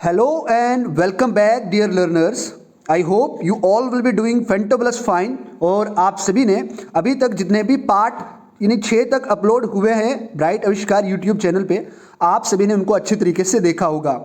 Hello and welcome back dear learners. I hope you all will be doing fantabulous fine। और आप सभी ने अभी तक जितने भी पार्ट यानी 6 तक अपलोड हुए हैं ब्राइट आविष्कार यूट्यूब चैनल पे, आप सभी ने उनको अच्छे तरीके से देखा होगा।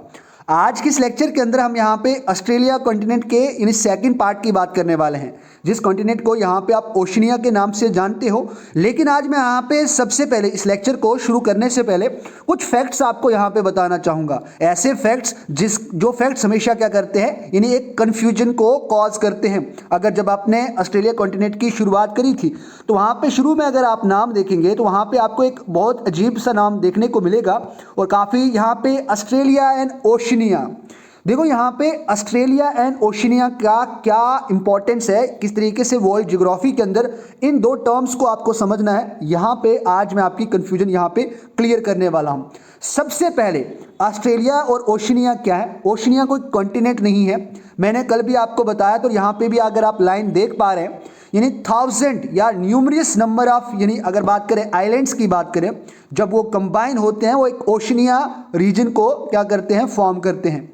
आज के इस लेक्चर के अंदर हम यहाँ पे ऑस्ट्रेलिया कॉन्टिनेंट के यानी सेकंड पार्ट की बात करने वाले हैं, जिस कॉन्टिनेंट को यहाँ पे आप ओशनिया के नाम से जानते हो। लेकिन आज मैं यहाँ पे सबसे पहले इस लेक्चर को शुरू करने से पहले कुछ फैक्ट्स आपको यहाँ पे बताना चाहूँगा। ऐसे फैक्ट्स जो फैक्ट्स हमेशा क्या करते हैं, यानी एक कन्फ्यूजन को कॉज करते हैं। अगर जब आपने ऑस्ट्रेलिया कॉन्टिनेंट की शुरुआत करी थी तो वहाँ पे शुरू में अगर आप नाम देखेंगे तो वहाँ पे आपको एक बहुत अजीब सा नाम देखने को मिलेगा और काफ़ी यहाँ पे ऑस्ट्रेलिया एंड ओशनिया। देखो यहाँ पे ऑस्ट्रेलिया एंड ओशनिया का क्या इंपॉर्टेंस है, किस तरीके से वर्ल्ड ज्योग्राफी के अंदर इन दो टर्म्स को आपको समझना है। यहाँ पे आज मैं आपकी कंफ्यूजन यहाँ पे क्लियर करने वाला हूँ। सबसे पहले ऑस्ट्रेलिया और ओशनिया क्या है। ओशनिया कोई कॉन्टिनेंट नहीं है, मैंने कल भी आपको बताया। तो यहाँ पे भी अगर आप लाइन देख पा रहे हैं, यानी 1000 या न्यूमरियस नंबर ऑफ, यानी अगर बात करें आइलैंड्स की बात करें, जब वो कंबाइन होते हैं वो एक ओशनिया रीजन को क्या करते हैं, फॉर्म करते हैं।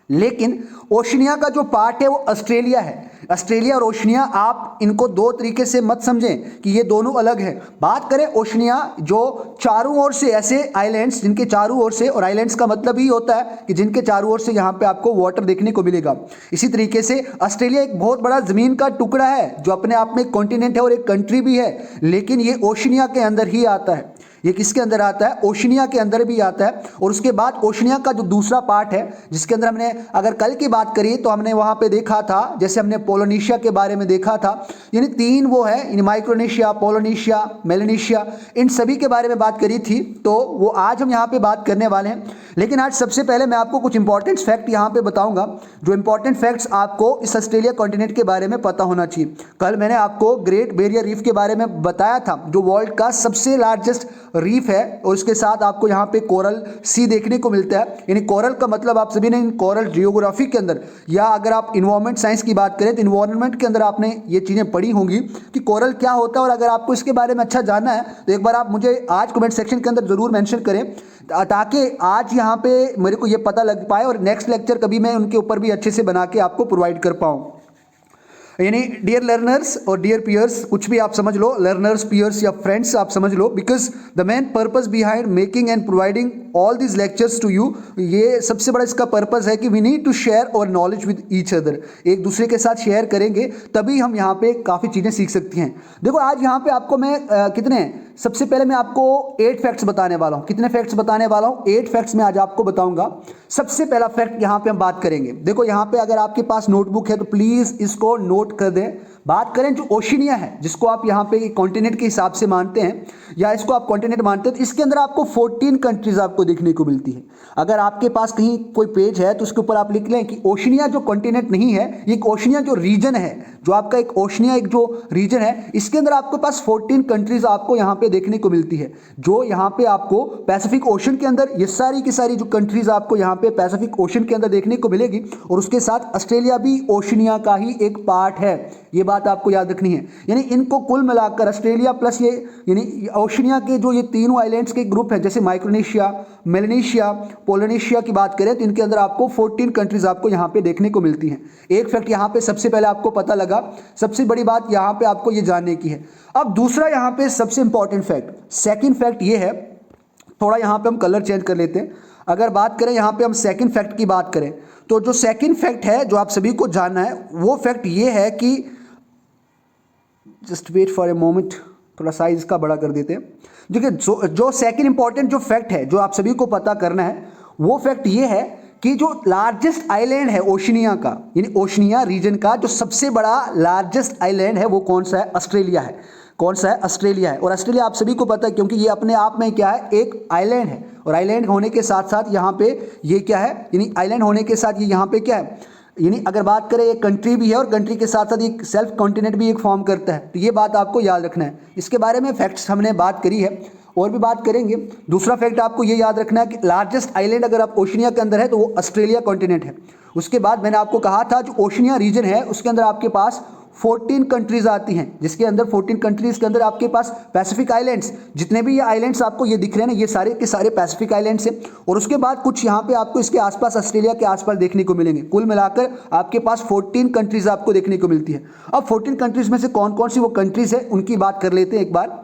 लेकिन ओशनिया का जो पार्ट है वो ऑस्ट्रेलिया है। ऑस्ट्रेलिया और ओशनिया आप इनको दो तरीके से मत समझें कि ये दोनों अलग है। बात करें ओशनिया, जो चारों ओर से ऐसे आइलैंड्स जिनके चारों ओर से, और आइलैंड्स का मतलब ही होता है कि जिनके चारों ओर से यहाँ पे आपको वाटर देखने को मिलेगा। इसी तरीके से ऑस्ट्रेलिया एक बहुत बड़ा जमीन का टुकड़ा है जो अपने आप में एक कॉन्टिनेंट है और एक कंट्री भी है, लेकिन ये ओशनिया के अंदर ही आता है। ये किसके अंदर आता है, ओशनिया के अंदर भी आता है। और उसके बाद ओशनिया का जो दूसरा पार्ट है, जिसके अंदर हमने अगर कल की बात करी तो हमने वहां पे देखा था, जैसे हमने पोलिनेशिया के बारे में देखा था, यानी 3 वो है, यानी माइक्रोनेशिया, पोलिनेशिया, मेलानेशिया, इन सभी के बारे में बात करी थी। तो वो आज हम यहाँ पे बात करने वाले हैं। लेकिन आज सबसे पहले मैं आपको कुछ इंपॉर्टेंट फैक्ट यहाँ पे बताऊंगा, जो इंपॉर्टेंट फैक्ट्स आपको इस ऑस्ट्रेलिया कॉन्टिनेंट के बारे में पता होना चाहिए। कल मैंने आपको ग्रेट बैरियर रीफ के बारे में बताया था, जो वर्ल्ड का सबसे लार्जेस्ट रीफ है, और उसके साथ आपको यहाँ पे कोरल सी देखने को मिलता है। यानी कोरल का मतलब आप सभी ने इन कोरल जियोग्राफी के अंदर, या अगर आप इन्वायरमेंट साइंस की बात करें तो इन्वायरमेंट के अंदर आपने ये चीज़ें पढ़ी होंगी कि कोरल क्या होता है। और अगर आपको इसके बारे में अच्छा जानना है तो एक बार आप मुझे आज कमेंट सेक्शन के अंदर जरूर मेंशन करें, ताकि आज यहाँ पे मेरे को ये पता लग पाए और नेक्स्ट लेक्चर कभी मैं उनके ऊपर भी अच्छे से बना के आपको प्रोवाइड कर पाऊँ। यानी डियर लर्नर्स और डियर पियर्स, कुछ भी आप समझ लो, लर्नर्स, पियर्स या फ्रेंड्स आप समझ लो, because the main purpose behind making and providing all this lectures to you, ये सबसे बड़ा इसका पर्पस है कि वी नीड टू शेयर और नॉलेज विद ईच अदर। एक दूसरे के साथ शेयर करेंगे तभी हम यहाँ पे काफ़ी चीज़ें सीख सकती हैं। देखो आज यहाँ पे आपको मैं सबसे पहले मैं आपको 8 फैक्ट्स बताने वाला हूँ। कितने फैक्ट्स बताने वाला हूँ? 8 फैक्ट्स मैं आज आपको बताऊंगा। सबसे पहला फैक्ट यहाँ पे हम बात करेंगे। देखो यहाँ पे अगर आपके पास नोटबुक है तो प्लीज़ इसको नोट कर दें। बात करें जो ओशनिया है, जिसको आप यहाँ पे कॉन्टिनेंट के हिसाब से मानते हैं या इसको आप कॉन्टिनेंट मानते हैं, तो इसके अंदर आपको 14 कंट्रीज आपको देखने को मिलती है। अगर आपके पास कहीं कोई पेज है तो उसके ऊपर आप लिख लें कि ओशनिया जो कॉन्टिनेंट नहीं है, ये ओशनिया जो रीजन है, जो आपका एक ओशनिया एक जो रीजन है, इसके अंदर आपके पास 14 कंट्रीज आपको यहाँ पे देखने को मिलती है। जो यहाँ पे आपको पैसिफिक ओशन के अंदर ये सारी की सारी जो कंट्रीज आपको यहाँ पे पैसिफिक ओशन के अंदर देखने को मिलेगी, और उसके साथ ऑस्ट्रेलिया भी ओशनिया का ही एक पार्ट है। ये बात आपको याद रखनी है। यानी इनको कुल मिलाकर ऑस्ट्रेलिया प्लस ये यानी ओशनिया के जो ये तीनों आइलैंड्स के ग्रुप है, जैसे माइक्रोनेशिया, मेलानेशिया, पोलिनेशिया की बात करें तो इनके अंदर आपको 14 कंट्रीज आपको यहाँ पे देखने को मिलती हैं। एक फैक्ट यहाँ पे सबसे पहले आपको पता लगा। सबसे बड़ी बात यहाँ पे आपको ये जानने की है। अब दूसरा यहाँ पे सबसे इंपॉर्टेंट फैक्ट, सेकेंड फैक्ट ये है, थोड़ा यहाँ पे हम कलर चेंज कर लेते हैं। अगर बात करें यहाँ पे हम सेकेंड फैक्ट की बात करें तो जो सेकेंड फैक्ट है जो आप सभी को जानना है, वो फैक्ट ये है कि just wait for a moment, थोड़ा साइज का बड़ा कर देते हैं। देखिए जो सेकेंड इंपॉर्टेंट जो फैक्ट है जो आप सभी को पता करना है, वो फैक्ट ये है कि जो लार्जेस्ट आइलैंड है ओशनिया का, यानी ओशनिया रीजन का जो सबसे बड़ा लार्जेस्ट आइलैंड है, वो कौन सा है? ऑस्ट्रेलिया है। कौन सा है? ऑस्ट्रेलिया है। और ऑस्ट्रेलिया आप सभी को पता है क्योंकि ये अपने आप में क्या है, एक आइलैंड है। और आइलैंड होने के साथ साथ यहाँ पे ये क्या है, यानी आइलैंड होने के साथ ये यहाँ पे क्या है, यानी अगर बात करें एक कंट्री भी है और कंट्री के साथ साथ एक सेल्फ कॉन्टिनेंट भी एक फॉर्म करता है। तो ये बात आपको याद रखना है। इसके बारे में फैक्ट्स हमने बात करी है और भी बात करेंगे। दूसरा फैक्ट आपको ये याद रखना है कि लार्जेस्ट आइलैंड अगर आप ओशनिया के अंदर है तो वो ऑस्ट्रेलिया कॉन्टिनेंट है। उसके बाद मैंने आपको कहा था जो ओशनिया रीजन है उसके अंदर आपके पास 14 कंट्रीज आती हैं, जिसके अंदर 14 कंट्रीज के अंदर आपके पास पैसिफिक आइलैंड्स, जितने भी ये आइलैंड्स आपको ये दिख रहे हैं ना, ये सारे के सारे पैसिफिक आइलैंड्स हैं। और उसके बाद कुछ यहाँ पे आपको इसके आसपास ऑस्ट्रेलिया के आसपास देखने को मिलेंगे। कुल मिलाकर आपके पास 14 कंट्रीज आपको देखने को मिलती है। अब 14 कंट्रीज में से कौन कौन सी वो कंट्रीज है उनकी बात कर लेते हैं एक बार।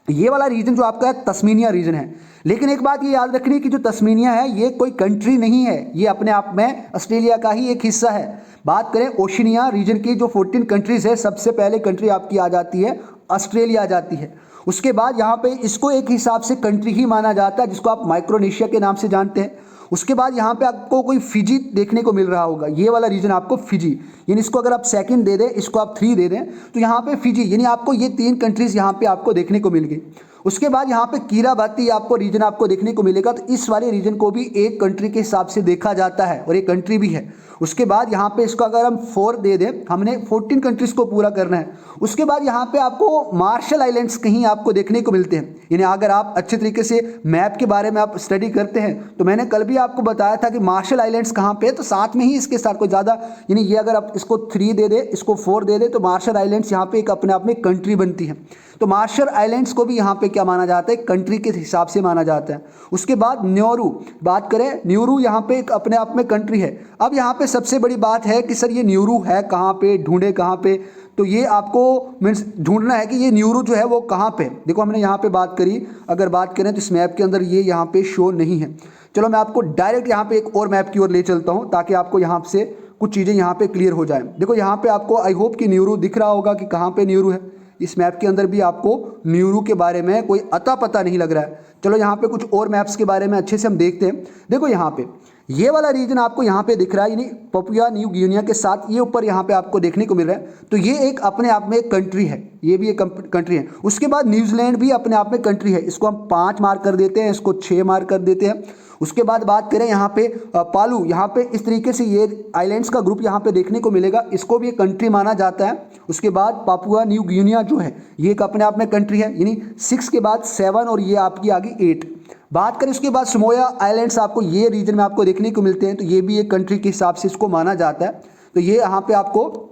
ये वाला रीजन जो आपका है तस्मीनिया रीजन है, लेकिन एक बात ये याद रखनी है कि जो तस्मीनिया है ये कोई कंट्री नहीं है, ये अपने आप में ऑस्ट्रेलिया का ही एक हिस्सा है। बात करें ओशिनिया रीजन की जो 14 कंट्रीज है, सबसे पहले कंट्री आपकी आ जाती है ऑस्ट्रेलिया आ जाती है। उसके बाद यहाँ पे इसको एक हिसाब से कंट्री ही माना जाता है, जिसको आप माइक्रोनेशिया के नाम से जानते हैं। उसके बाद यहाँ पे आपको कोई फिजी देखने को मिल रहा होगा, ये वाला रीजन आपको फिजी, यानी इसको अगर आप सेकंड दे दें, इसको आप 3 दे दें, तो यहाँ पे फिजी यानी आपको ये 3 कंट्रीज यहाँ पे आपको देखने को मिल गई। उसके बाद यहाँ पे कीराबाती आपको रीजन आपको देखने को मिलेगा, तो इस वाले रीजन को भी एक कंट्री के हिसाब से देखा जाता है और एक कंट्री भी है। उसके बाद यहाँ पे इसको अगर हम 4 दे दें, हमने 14 कंट्रीज को पूरा करना है। उसके बाद यहाँ पे आपको मार्शल आइलैंड्स कहीं आपको देखने को मिलते हैं, यानी अगर आप अच्छे तरीके से मैप के बारे में आप स्टडी करते हैं तो मैंने कल भी आपको बताया था कि मार्शल आइलैंड्स कहाँ पे है, तो साथ में ही इसके साथ कोई ज़्यादा, यानी ये अगर आप इसको 3 दे दे, इसको 4 दे दे, तो मार्शल आइलैंड्स यहाँ पे एक अपने आप में कंट्री बनती है। तो मार्शल आइलैंड्स को भी यहाँ पे क्या माना जाता है, कंट्री के हिसाब से माना जाता है। उसके बाद न्यूरू, बात करें न्यूरू यहाँ पे एक अपने आप में कंट्री है। अब यहाँ पे सबसे बड़ी बात है कि सर ये न्यूरू है कहाँ पे, ढूंढे कहाँ पे, तो ये आपको मीन्स ढूंढना है कि ये न्यूरू जो है वो कहाँ पे। देखो हमने यहाँ पे बात करी, अगर बात करें तो इस मैप के अंदर ये यहाँ पे शो नहीं है। चलो मैं आपको डायरेक्ट यहाँ पे एक और मैप की ओर ले चलता हूँ ताकि आपको यहाँ से कुछ चीज़ें यहाँ पे क्लियर हो जाए। देखो यहाँ पे आपको आई होप कि न्यूरू दिख रहा होगा कि कहाँ पे न्यूरू है। इस मैप के अंदर भी आपको न्यूरू के बारे में कोई अता पता नहीं लग रहा है। चलो यहाँ पे कुछ और मैप्स के बारे में अच्छे से हम देखते हैं। देखो यहाँ पे ये वाला रीजन आपको यहाँ पे दिख रहा है, यानी पपुआ न्यू गिनिया के साथ ये ऊपर यहाँ पे आपको देखने को मिल रहा है। तो ये एक अपने आप में एक कंट्री है, ये भी एक कंट्री है। उसके बाद न्यूजीलैंड भी अपने आप में कंट्री है, इसको हम 5 मार्क कर देते हैं, इसको 6 मार्क कर देते हैं। उसके बाद बात करें यहाँ पे पालू, यहाँ पे इस तरीके से ये आइलैंड्स का ग्रुप यहाँ पे देखने को मिलेगा, इसको भी एक कंट्री माना जाता है। उसके बाद पापुआ न्यू गिनिया जो है ये एक अपने आप में कंट्री है, यानी 6 के बाद 7 और ये आपकी आ गई 8। बात करें उसके बाद समोया आइलैंड्स आपको ये रीजन में आपको देखने को मिलते हैं, तो ये भी एक कंट्री के हिसाब से इसको माना जाता है। तो ये यहाँ पे आपको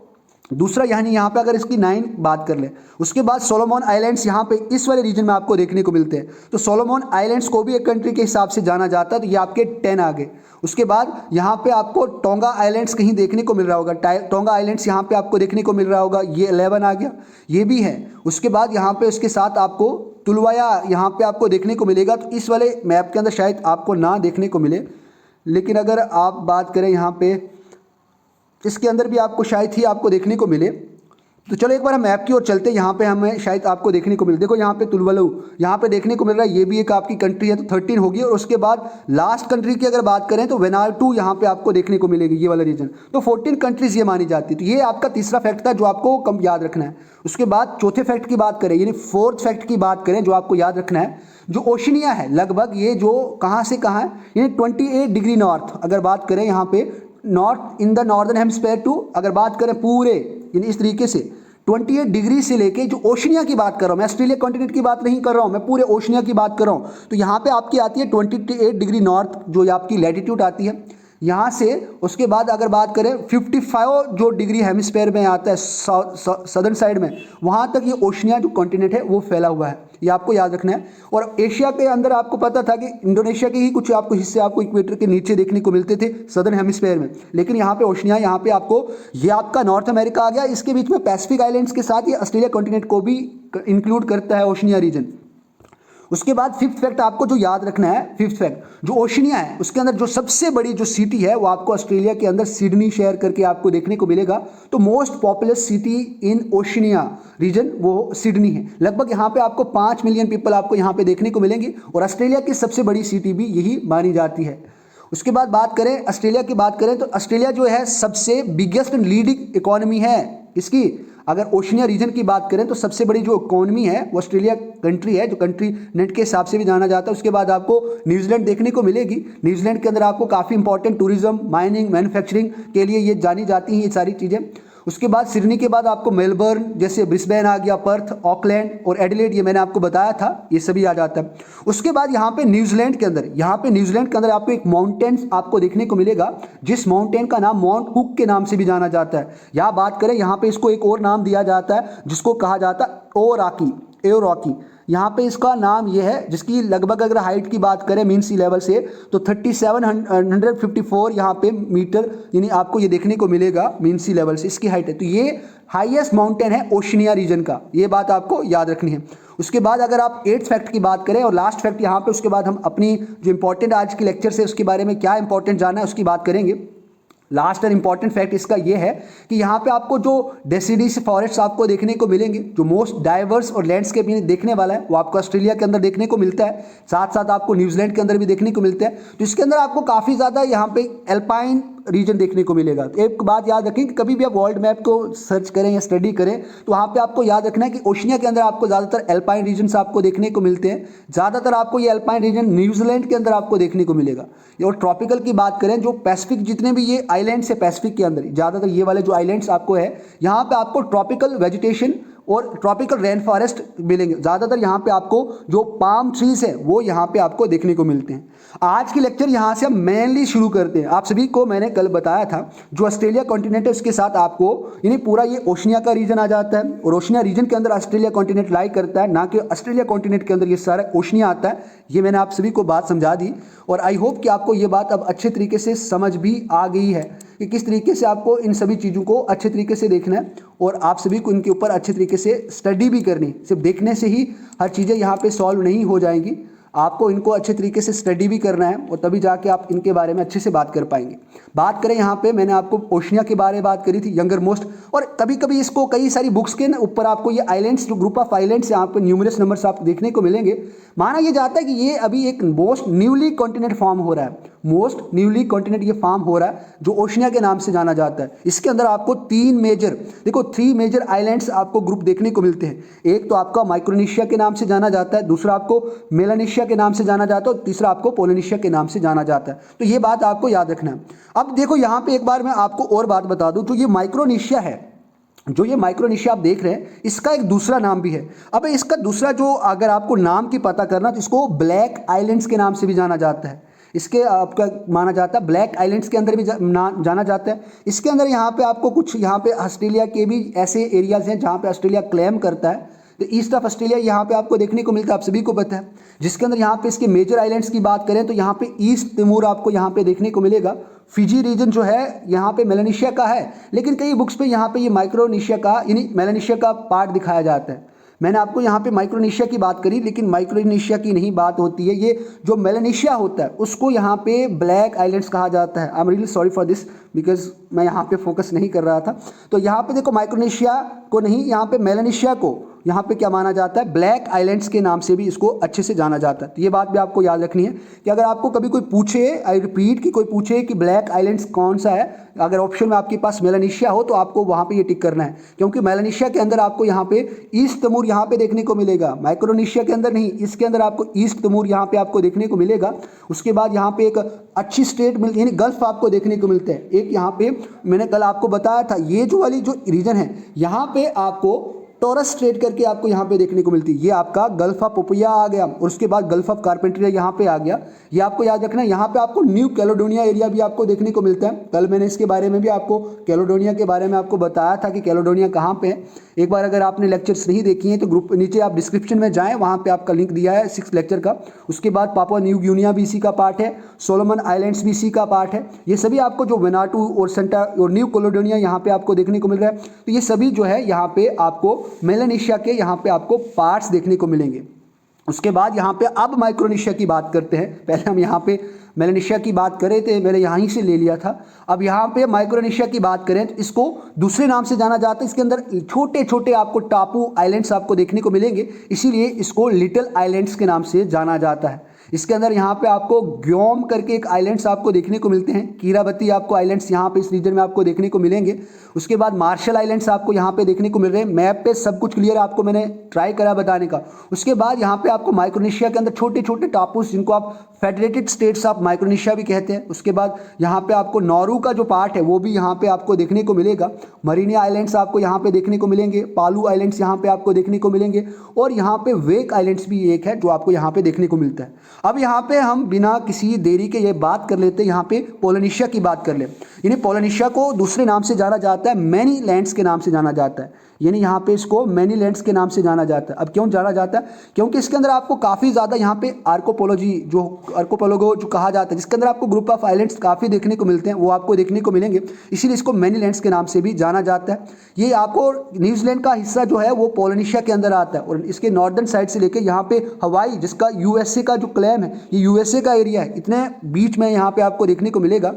दूसरा, यानी यहाँ पे अगर इसकी 9 बात कर ले। उसके बाद सोलोमन आइलैंड्स यहाँ पे इस वाले रीजन में आपको देखने को मिलते हैं, तो सोलोमन आइलैंड्स को भी एक कंट्री के हिसाब से जाना जाता है। तो ये आपके 10 आ गए। उसके बाद यहाँ पे आपको टोंगा आइलैंड्स कहीं देखने को मिल रहा होगा, टोंगा आइलैंड्स यहाँ पे आपको देखने को मिल रहा होगा, ये 11 आ गया, ये भी है। उसके बाद यहाँ पे उसके साथ आपको तुलवाया यहाँ पे आपको देखने को मिलेगा, तो इस वाले मैप के अंदर शायद आपको ना देखने को मिले, लेकिन अगर आप बात करें यहाँ पे इसके अंदर भी आपको शायद ही आपको देखने को मिले। तो चलो एक बार हम मैप की ओर चलते हैं, यहाँ पे हमें शायद आपको देखने को मिले। देखो यहाँ पे तुलवलू यहाँ पे देखने को मिल रहा है, ये भी एक आपकी कंट्री है, तो 13 होगी। और उसके बाद लास्ट कंट्री की अगर बात करें तो वेनाटू यहाँ पे आपको देखने को मिलेगी, ये वाला रीजन। तो 14 कंट्रीज ये मानी जाती है। तो ये आपका तीसरा फैक्ट था जो आपको कम याद रखना है। उसके बाद चौथे फैक्ट की बात करें, यानी 4th फैक्ट की बात करें जो आपको याद रखना है, जो ओशिनिया है लगभग ये जो कहाँ से कहाँ है, यानी 28 डिग्री नॉर्थ अगर बात करें यहाँ पे north in the northern hemisphere too, अगर बात करें पूरे यानी इस तरीके से 28 डिग्री से लेके जो ओशिनिया की बात कर रहा हूँ मैं, ऑस्ट्रेलिया कॉन्टिनेंट की बात नहीं कर रहा हूँ मैं, पूरे ओशिनिया की बात कर रहा हूँ। तो यहाँ पे आपकी आती है 28 डिग्री नॉर्थ जो आपकी लैटिट्यूड आती है यहाँ से। उसके बाद अगर बात करें 55 जो डिग्री हेमिस्फीयर में आता है सदर्न साइड में, वहाँ तक ये ओशिनिया जो कॉन्टिनेंट है वो फैला हुआ है, ये आपको याद रखना है। और एशिया के अंदर आपको पता था कि इंडोनेशिया के ही कुछ आपको हिस्से आपको इक्वेटर के नीचे देखने को मिलते थे सदर्न हेमिस्फीयर में, लेकिन यहाँ पे ओशिनिया, यहाँ पे आपको ये आपका नॉर्थ अमेरिका आ गया। इसके बीच में पैसिफिक आइलैंड्स के साथ ये ऑस्ट्रेलिया कॉन्टिनेंट को भी इंक्लूड करता है ओशिनिया रीजन। उसके बाद 5th फैक्ट आपको जो याद रखना है, 5th फैक्ट जो ओशिनिया है उसके अंदर जो सबसे बड़ी जो सिटी है वो आपको ऑस्ट्रेलिया के अंदर सिडनी शहर करके आपको देखने को मिलेगा। तो most populous city in Oceania region वो सिडनी है। लगभग यहाँ पे आपको 5 मिलियन पीपल आपको यहाँ पे देखने को मिलेंगे और ऑस्ट्रेलिया की सबसे बड़ी सिटी भी यही मानी जाती है। उसके बाद बात करें ऑस्ट्रेलिया की बात करें तो ऑस्ट्रेलिया जो है सबसे बिगेस्ट लीडिंग इकोनॉमी है इसकी। अगर ओशिनिया रीजन की बात करें तो सबसे बड़ी जो इकोनॉमी है वो ऑस्ट्रेलिया कंट्री है, जो कंट्री नेट के हिसाब से भी जाना जाता है। उसके बाद आपको न्यूजीलैंड देखने को मिलेगी। न्यूजीलैंड के अंदर आपको काफ़ी इंपॉर्टेंट टूरिज्म, माइनिंग, मैन्युफैक्चरिंग के लिए ये जानी जाती हैं ये सारी चीज़ें। उसके बाद सिडनी के बाद आपको मेलबर्न, जैसे ब्रिस्बेन आ गया, पर्थ, ऑकलैंड और एडिलेड, ये मैंने आपको बताया था, ये सभी आ जाता है। उसके बाद यहाँ पे न्यूजीलैंड के अंदर आपको एक माउंटेन आपको देखने को मिलेगा, जिस माउंटेन का नाम माउंट कुक के नाम से भी जाना जाता है। यहाँ बात करें, यहाँ पे इसको एक और नाम दिया जाता है जिसको कहा जाता है एओरॉकी। यहाँ पे इसका नाम ये है, जिसकी लगभग अगर हाइट की बात करें मीन सी लेवल से तो 3754 यहाँ पे मीटर यानी आपको ये देखने को मिलेगा मीन सी लेवल से, इसकी हाइट है। तो ये हाईएस्ट माउंटेन है ओशनिया रीजन का, ये बात आपको याद रखनी है। उसके बाद अगर आप 8th फैक्ट की बात करें और लास्ट फैक्ट यहाँ पे, उसके बाद हम अपनी जो इंपॉर्टेंट आज की लेक्चर से उसके बारे में क्या इंपॉर्टेंट जानना है उसकी बात करेंगे। लास्ट और इंपॉर्टेंट फैक्ट इसका ये है कि यहाँ पे आपको जो डेसिडियस फॉरेस्ट आपको देखने को मिलेंगे, जो मोस्ट डाइवर्स और लैंडस्केप देखने वाला है वो आपको ऑस्ट्रेलिया के अंदर देखने को मिलता है, साथ साथ आपको न्यूजीलैंड के अंदर भी देखने को मिलता है। तो इसके अंदर आपको काफ़ी ज़्यादा यहाँ पे एल्पाइन रीजन देखने को मिलेगा। तो एक बात याद रखें कि कभी भी आप वर्ल्ड मैप को सर्च करें या स्टडी करें तो वहाँ पे आपको याद रखना है कि ओशिनिया के अंदर आपको ज़्यादातर एल्पाइन रीजन्स आपको देखने को मिलते हैं। ज़्यादातर आपको ये एल्पाइन रीजन न्यूजीलैंड के अंदर आपको देखने को मिलेगा। और ट्रॉपिकल की बात करें, जो पैसिफिक जितने भी ये आइलैंड्स है पैसिफिक के अंदर, ज़्यादातर ये वाले जो आइलैंड्स आपको है, यहाँ पे आपको ट्रॉपिकल वेजिटेशन और ट्रॉपिकल रेन फॉरेस्ट मिलेंगे। ज़्यादातर यहाँ पे आपको जो पाम ट्रीज है वो यहाँ पे आपको देखने को मिलते हैं। आज की लेक्चर यहाँ से हम मेनली शुरू करते हैं। आप सभी को मैंने कल बताया था जो ऑस्ट्रेलिया कॉन्टिनेंट है उसके साथ आपको यानी पूरा ये ओशनिया का रीजन आ जाता है, और ओशनिया रीजन के अंदर ऑस्ट्रेलिया कॉन्टिनेंट लाई करता है, ना कि ऑस्ट्रेलिया कॉन्टिनेंट के अंदर ये सारा ओशनिया आता है। ये मैंने आप सभी को बात समझा दी और आई होप कि आपको ये बात अब अच्छे तरीके से समझ भी आ गई है कि किस तरीके से आपको इन सभी चीज़ों को अच्छे तरीके से देखना है, और आप सभी को इनके ऊपर अच्छे तरीके से स्टडी भी करनी। सिर्फ देखने से ही हर चीज़ें यहाँ पे सॉल्व नहीं हो जाएंगी, आपको इनको अच्छे तरीके से स्टडी भी करना है और तभी जाके आप इनके बारे में अच्छे से बात कर पाएंगे। बात करें यहाँ पे मैंने आपको ओशनिया के बारे में बात करी थी, यंगर मोस्ट, और कभी कभी इसको कई सारी बुक्स के ऊपर आपको ये आइलैंड्स जो ग्रुप ऑफ आइलैंड्स यहाँ पे न्यूमरस नंबर्स आपको देखने को मिलेंगे। माना यह जाता है कि ये अभी एक मोस्ट न्यूली कॉन्टिनेंट फॉर्म हो रहा है, मोस्ट न्यूली कॉन्टिनेंट ये फॉर्म हो रहा है जो ओशनिया के नाम से जाना जाता है। इसके अंदर आपको थ्री मेजर आइलैंड्स आपको ग्रुप देखने को मिलते हैं। एक तो आपका माइक्रोनेशिया के नाम से जाना जाता है, दूसरा आपको मेलानेशिया के नाम से जाना जाता है और तीसरा आपको पोलिनेशिया के नाम से जाना जाता है। तो ये बात आपको याद रखना है। अब देखो यहाँ पे एक बार मैं आपको और बात बता दूं, जो ये माइक्रोनेशिया है, जो ये माइक्रोनेशिया आप देख रहे हैं, इसका एक दूसरा नाम भी है। अब इसका दूसरा जो अगर आपको नाम की पता करना तो इसको ब्लैक आइलैंड्स के नाम से भी जाना जाता है। इसके आपका माना जाता है ब्लैक आइलैंड्स के अंदर भी जाना जाता है। इसके अंदर यहाँ पे आपको कुछ यहाँ पे ऑस्ट्रेलिया के भी ऐसे एरियाज हैं जहाँ पे ऑस्ट्रेलिया क्लेम करता है। तो ईस्ट ऑफ ऑस्ट्रेलिया यहाँ पे आपको देखने को मिलता है, आप सभी को पता है, जिसके अंदर यहाँ पे इसके मेजर आइलैंड्स की बात करें तो यहाँ पे ईस्ट तिमोर आपको यहाँ पे देखने को मिलेगा। फिजी रीजन जो है यहाँ पे मेलानेशिया का है, लेकिन कई बुक्स पे यहाँ पे ये माइक्रोनेशिया का यानी मेलानेशिया का पार्ट दिखाया जाता है। मैंने आपको यहाँ पे माइक्रोनेशिया की बात करी, लेकिन माइक्रोनेशिया की नहीं बात होती है। ये जो मेलानेशिया होता है उसको यहाँ पे ब्लैक आइलैंड्स कहा जाता है। I am really sorry for this because मैं यहाँ पे फोकस नहीं कर रहा था। तो यहाँ पे देखो माइक्रोनेशिया को नहीं, यहाँ पे मेलानेशिया को यहाँ पे क्या माना जाता है, ब्लैक आइलैंड्स के नाम से भी इसको अच्छे से जाना जाता है। तो ये बात भी आपको याद रखनी है कि अगर आपको कभी कोई पूछे, आई रिपीट, कि कोई पूछे कि ब्लैक आइलैंड्स कौन सा है, अगर ऑप्शन में आपके पास मेलानेशिया हो तो आपको वहाँ पे ये टिक करना है, क्योंकि मेलानेशिया के अंदर आपको यहाँ पे ईस्ट तिमोर यहाँ पे देखने को मिलेगा। माइक्रोनेशिया के अंदर नहीं, इसके अंदर आपको ईस्ट तिमोर यहाँ पे आपको देखने को मिलेगा। उसके बाद यहाँ पे एक अच्छी स्टेट मिलती है, यानी गल्फ आपको देखने को मिलता है। एक यहाँ पे मैंने कल आपको बताया था, ये जो वाली जो रीजन है यहाँ पे आपको टॉरस स्ट्रेट करके आपको यहाँ पे देखने को मिलती है। ये आपका गल्फ ऑफ पपुया आ गया और उसके बाद गल्फ ऑफ कार्पेंट्रिया यहाँ पे आ गया। ये आपको याद रखना है। यहाँ पे आपको न्यू कैलेडोनिया एरिया भी आपको देखने को मिलता है। कल मैंने इसके बारे में भी आपको कैलेडोनिया के बारे में आपको बताया था कि कैलेडोनिया कहाँ पे है। एक बार अगर आपने लेक्चर्स नहीं देखी हैं तो ग्रुप नीचे आप डिस्क्रिप्शन में जाएँ, वहाँ पर आपका लिंक दिया है 6 लेक्चर का। उसके बाद पापुआ न्यू गिनिया भी इसी का पार्ट है, सोलोमन आइलैंड्स भी इसी का पार्ट है। ये सभी आपको जो वेनाटू और सेंटा और न्यू कैलेडोनिया यहाँ पे आपको देखने को मिल रहा है। तो ये सभी जो है यहाँ पे आपको मेलानेशिया के यहाँ पे आपको पार्ट्स देखने को मिलेंगे। उसके बाद यहाँ पे अब माइक्रोनेशिया की बात करते हैं। पहले हम यहाँ पे मेलानेशिया की बात कर रहे थे, मैंने यहीं से ले लिया था। अब यहाँ पे माइक्रोनेशिया की बात करें तो इसको दूसरे नाम से जाना जाता है। इसके अंदर छोटे छोटे आपको टापू आइलैंड्स आपको देखने को मिलेंगे, इसीलिए इसको लिटिल आइलैंड्स के नाम से जाना जाता है। इसके अंदर यहाँ पे आपको ग्योम करके एक आइलैंड्स आपको देखने को मिलते हैं। कीरावती आपको आइलैंड्स यहाँ पे इस रीजन में आपको देखने को मिलेंगे। उसके बाद मार्शल आइलैंड्स आपको यहाँ पे देखने को मिल रहे हैं। मैप पे सब कुछ क्लियर आपको मैंने ट्राई करा बताने का। उसके बाद यहाँ पे आपको माइक्रोनेशिया के अंदर छोटे छोटे टापूस जिनको आप फेडरेटेड स्टेट्स ऑफ माइक्रोनेशिया भी कहते हैं। उसके बाद यहाँ पे आपको नौरू का जो पार्ट है वो भी यहाँ पे आपको देखने को मिलेगा। मरीनी आइलैंड्स आपको यहाँ पे देखने को मिलेंगे, पालू आइलैंड्स यहाँ पे आपको देखने को मिलेंगे, और यहाँ पे वेक आइलैंड्स भी एक है जो आपको यहाँ पे देखने को मिलता है। अब यहाँ पे हम बिना किसी देरी के ये बात कर लेते हैं, यहाँ पे पोलिनेशिया की बात कर ले। यानी पोलिनेशिया को दूसरे नाम से जाना जाता है, मैनी लैंड्स के नाम से जाना जाता है। यानी यहाँ पे इसको मैनी लैंड्स के नाम से जाना जाता है। अब क्यों जाना जाता है? क्योंकि इसके अंदर आपको काफ़ी ज़्यादा यहाँ पे आर्कोपेलागो जो कहा जाता है, जिसके अंदर आपको ग्रुप ऑफ आइलैंड्स काफ़ी देखने को मिलते हैं, वो आपको देखने को मिलेंगे, इसीलिए इसको मैनी लैंड्स के नाम से भी जाना जाता है। ये आपको न्यूजीलैंड का हिस्सा जो है वो पोलिनेशिया के अंदर आता है, और इसके नॉर्दर्न साइड से लेकर यहाँ पे हवाई, जिसका यूएसए का जो क्लेम है, ये यूएसए का एरिया है, इतने बीच में यहाँ पे आपको देखने को मिलेगा।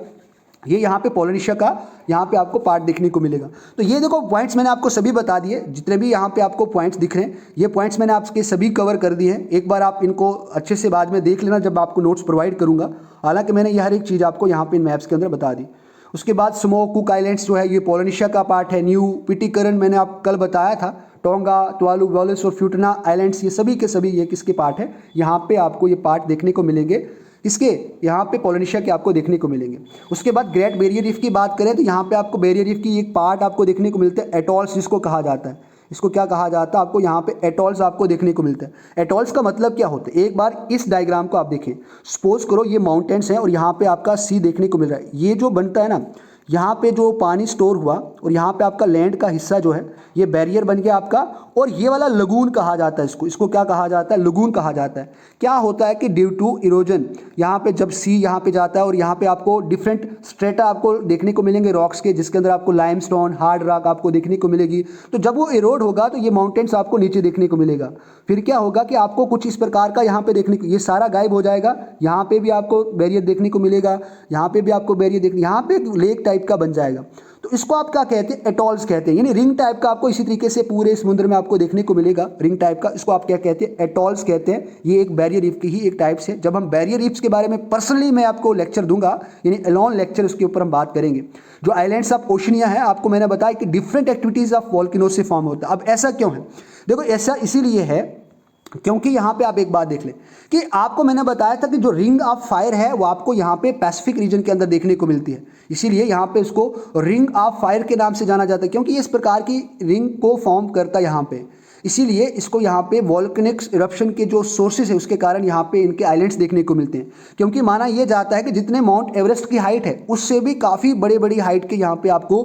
ये यहाँ पे पोलिनेशिया का यहाँ पे आपको पार्ट देखने को मिलेगा। तो ये देखो पॉइंट्स मैंने आपको सभी बता दिए, जितने भी यहाँ पे आपको पॉइंट्स दिख रहे हैं, ये पॉइंट्स मैंने आपके सभी कवर कर दिए हैं। एक बार आप इनको अच्छे से बाद में देख लेना जब आपको नोट्स प्रोवाइड करूँगा। हालांकि मैंने ये हर एक चीज़ आपको यहाँ पे इन मैप्स के अंदर बता दी। उसके बाद स्मोक कुक आइलैंड्स जो है ये पोलिनेशिया का पार्ट है। न्यू पिटिकरन मैंने आप कल बताया था। टोंगा, तुवालू, वॉलेस और फ्यूटना आइलैंड्स ये सभी के सभी ये किसके पार्ट है, यहाँ पे आपको ये पार्ट देखने को मिलेंगे। इसके यहाँ पे पोलिनेशिया के आपको देखने को मिलेंगे। उसके बाद ग्रेट बैरियर रीफ की बात करें तो यहाँ पे आपको बैरियर रीफ की एक पार्ट आपको देखने को मिलता है, एटॉल्स जिसको कहा जाता है। इसको क्या कहा जाता है? आपको यहाँ पे एटॉल्स आपको देखने को मिलता है। एटॉल्स का मतलब क्या होता है? एक बार इस डायग्राम को आप देखें, सपोज करो ये माउंटेन्स हैं और यहाँ पे आपका सी देखने को मिल रहा है। ये जो बनता है ना, यहाँ पे जो पानी स्टोर हुआ और यहाँ पे आपका लैंड का हिस्सा जो है ये बैरियर बन गया आपका, और ये वाला लगून कहा जाता है इसको क्या कहा जाता है? लगून कहा जाता है। क्या होता है कि ड्यू टू इरोजन यहाँ पे जब सी यहाँ पे जाता है और यहाँ पे आपको डिफरेंट स्ट्रेटा आपको देखने को मिलेंगे रॉक्स के, जिसके अंदर आपको लाइमस्टोन, हार्ड रॉक आपको देखने को मिलेगी। तो जब वो इरोड होगा तो ये माउंटेन्स आपको नीचे देखने को मिलेगा। फिर क्या होगा कि आपको कुछ इस प्रकार का यहाँ पे देखने को, ये सारा गायब हो जाएगा। यहाँ पे भी आपको बैरियर देखने को मिलेगा, यहाँ पे भी आपको बैरियर देखने, यहाँ पे लेक टाइप का बन जाएगा। तो इसको आप क्या कहते हैं? एटॉल्स कहते हैं। यानी रिंग टाइप का आपको इसी तरीके से पूरे समुद्र में आपको देखने को मिलेगा, रिंग टाइप का। इसको आप क्या कहते हैं? एटॉल्स कहते हैं। ये एक बैरियर रीफ की ही एक टाइप से। जब हम बैरियर रीफ्स के बारे में पर्सनली मैं आपको लेक्चर दूंगा, यानी एलोन लेक्चर, उसके ऊपर हम बात करेंगे। जो आइलैंड्स ऑफ ओशनिया है, आपको मैंने बताया कि डिफरेंट एक्टिविटीज ऑफ वॉल्केनो से फॉर्म होता है। अब ऐसा क्यों है? देखो ऐसा इसीलिए है क्योंकि यहाँ पे आप एक बात देख लें कि आपको मैंने बताया था कि जो रिंग ऑफ फायर है वो आपको यहाँ पे पैसिफिक रीजन के अंदर देखने को मिलती है। इसीलिए यहाँ पे इसको रिंग ऑफ फायर के नाम से जाना जाता है, क्योंकि ये इस प्रकार की रिंग को फॉर्म करता है यहाँ पे। इसीलिए इसको यहाँ पे वॉल्केनिक इरप्शन के जो सोर्सेज है उसके कारण यहाँ पे इनके आइलैंड्स देखने को मिलते हैं। क्योंकि माना यह जाता है कि जितने माउंट एवरेस्ट की हाइट है उससे भी काफ़ी बड़ी बड़ी हाइट के यहाँ पे आपको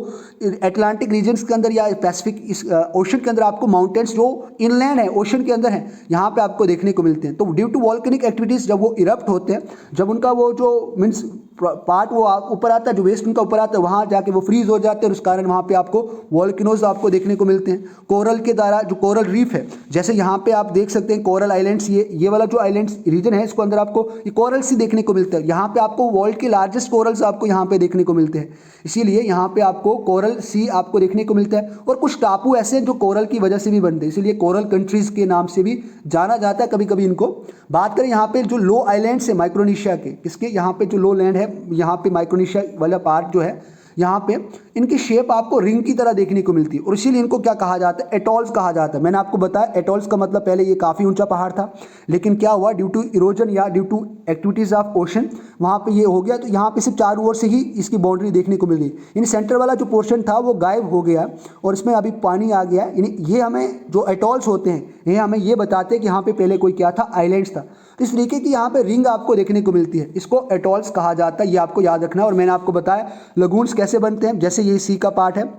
अटलांटिक रीजन्स के अंदर या पैसिफिक इस ओशन के अंदर आपको माउंटेन्स जो इनलैंड है, ओशन के अंदर है, यहाँ पे आपको देखने को मिलते हैं। तो ड्यू टू वॉल्केनिक एक्टिविटीज़ जब वो इरप्ट होते हैं, जब उनका वो जो मीन्स पार्ट वो ऊपर आता है, जो वेस्ट उनका ऊपर आता है, वहाँ जाके वो फ्रीज हो जाते हैं और उस कारण वहाँ पे आपको वॉल्केनोज आपको देखने को मिलते हैं। कोरल के द्वारा जो कोरल रीफ है, जैसे यहाँ पे आप देख सकते हैं कोरल आइलैंड्स, ये वाला जो आइलैंड्स रीजन है इसको अंदर आपको ये कोरल सी देखने को मिलता है। यहाँ पे आपको वर्ल्ड के लार्जेस्ट कोरल्स आपको यहाँ पे देखने को मिलते हैं। इसीलिए यहाँ पे आपको कोरल सी आपको देखने को मिलता है। और कुछ टापू ऐसे हैं जो कोरल की वजह से भी बनते हैं, इसीलिए कोरल कंट्रीज के नाम से भी जाना जाता है कभी कभी इनको। बात करें यहाँ पे जो लो आइलैंड्स है माइक्रोनेशिया के, इसके यहाँ पे जो लो लैंड है, यहाँ पे माइक्रोनेशिया वाला पार्ट जो है, यहाँ पे इनकी शेप आपको रिंग की तरह देखने को मिलती है और इसीलिए इनको क्या कहा जाता है? एटॉल्स कहा जाता है। मैंने आपको बताया एटॉल्स का मतलब पहले ये काफ़ी ऊंचा पहाड़ था, लेकिन क्या हुआ ड्यू टू इरोजन या due to activities of ocean वहाँ पे ये हो गया, तो यहाँ पे सिर्फ चारों ओर से ही इसकी बाउंड्री देखने को मिल गई। यानी सेंटर वाला जो पोर्शन था वो गायब हो गया और इसमें अभी पानी आ गया। यानी ये हमें जो एटॉल्स होते हैं ये हमें ये बताते हैं कि यहाँ पे पहले कोई क्या था? आइलैंड्स था। तो इस तरीके की यहाँ पे रिंग आपको देखने को मिलती है, इसको एटॉल्स कहा जाता है। ये आपको याद रखना है। और मैंने आपको बताया लगून्स कैसे बनते हैं, जैसे ये सी का पार्ट है,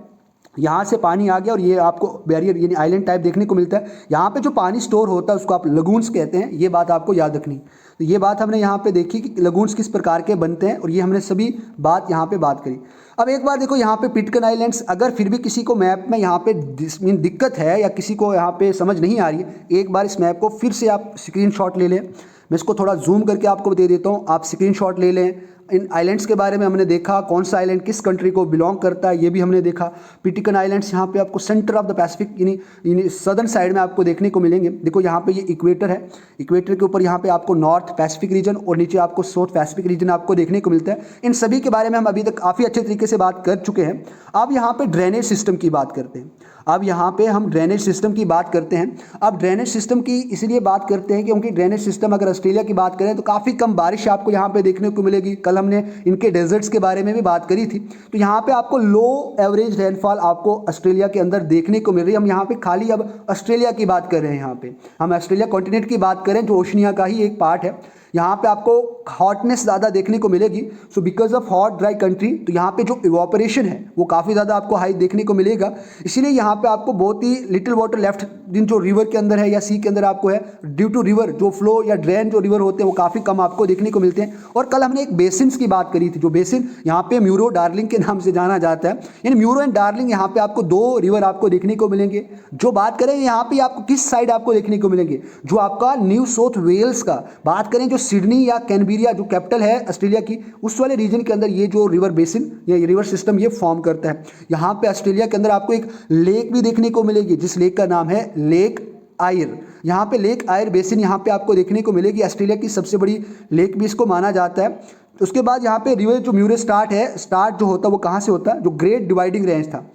यहाँ से पानी आ गया और ये आपको बैरियर यानी आइलैंड टाइप देखने को मिलता है। यहाँ पे जो पानी स्टोर होता है उसको आप लगून्स कहते हैं। ये बात आपको याद रखनी। तो ये बात हमने यहाँ पे देखी कि लगून्स किस प्रकार के बनते हैं और ये हमने सभी बात यहाँ पे बात करी। अब एक बार देखो यहाँ पे पिटकन आइलैंड्स, अगर फिर भी किसी को मैप में यहाँ पे दिक्कत है या किसी को यहाँ पे समझ नहीं आ रही है, एक बार इस मैप को फिर से आप स्क्रीनशॉट ले लें। मैं इसको थोड़ा जूम करके आपको दे देता हूँ, आप स्क्रीनशॉट ले लें। इन आइलैंड्स के बारे में हमने देखा, कौन सा आइलैंड किस कंट्री को बिलोंग करता है ये भी हमने देखा। पिटिकन आइलैंड्स यहाँ पे आपको सेंटर ऑफ द पैसिफिक यानी सदर्न साइड में आपको देखने को मिलेंगे। देखो यहाँ पे ये इक्वेटर है, इक्वेटर के ऊपर यहाँ पे आपको नॉर्थ पैसिफिक रीजन और नीचे आपको साउथ पैसिफिक रीजन आपको देखने को मिलता है। इन सभी के बारे में हम अभी तक काफ़ी अच्छे तरीके से बात कर चुके हैं। अब यहाँ पे ड्रेनेज सिस्टम की बात करते हैं। अब यहाँ पे हम ड्रेनेज सिस्टम की बात करते हैं। अब ड्रेनेज सिस्टम की इसलिए बात करते हैं क्योंकि ड्रेनेज सिस्टम अगर ऑस्ट्रेलिया की बात करें तो काफ़ी कम बारिश आपको यहाँ पे देखने को मिलेगी। कल हमने इनके डेजर्ट्स के बारे में भी बात करी थी। तो यहाँ पे आपको लो एवरेज रेनफॉल आपको ऑस्ट्रेलिया के अंदर देखने को मिल रही है। हम यहाँ पे खाली अब ऑस्ट्रेलिया की बात कर रहे हैं। यहाँ पे हम ऑस्ट्रेलिया कॉन्टिनेंट की बात करें जो ओशनिया का ही एक पार्ट है। यहाँ पे आपको हॉटनेस ज़्यादा देखने को मिलेगी। So because of hot dry country तो यहाँ पे जो इवापोरेशन है वो काफ़ी ज़्यादा आपको हाई देखने को मिलेगा। इसीलिए यहाँ पे आपको बहुत ही लिटिल वाटर लेफ्ट जिन जो रिवर के अंदर है या सी के अंदर आपको है, ड्यू टू रिवर जो फ्लो या ड्रेन जो रिवर होते हैं वो काफ़ी कम आपको देखने को मिलते हैं। और कल हमने एक बेसिन्स की बात करी थी, जो बेसिन यहाँ पे म्यूरो डार्लिंग के नाम से जाना जाता है। यानी म्यूरो एंड डार्लिंग यहाँ पे आपको दो रिवर आपको देखने को मिलेंगे। जो बात करें यहाँ पे आपको किस साइड आपको देखने को मिलेंगे, जो आपका न्यू साउथ वेल्स का बात करें, जो सिडनी या कैनबेरिया जो कैपिटल है ऑस्ट्रेलिया की, उस वाले रीजन के अंदर ये जो रिवर बेसिन या रिवर सिस्टम ये फॉर्म करता है। यहाँ पे ऑस्ट्रेलिया के अंदर आपको एक लेक भी देखने को मिलेगी जिस लेक का नाम है लेक आयर। यहाँ पे लेक आयर बेसिन यहाँ पे आपको देखने को मिलेगी। ऑस्ट्रेलिया की सबसे बड़ी लेक भी इसको माना जाता है। उसके बाद यहाँ पे रिवर जो म्यूरे स्टार्ट जो होता है वो कहाँ से होता है, जो ग्रेट डिवाइडिंग रेंज था।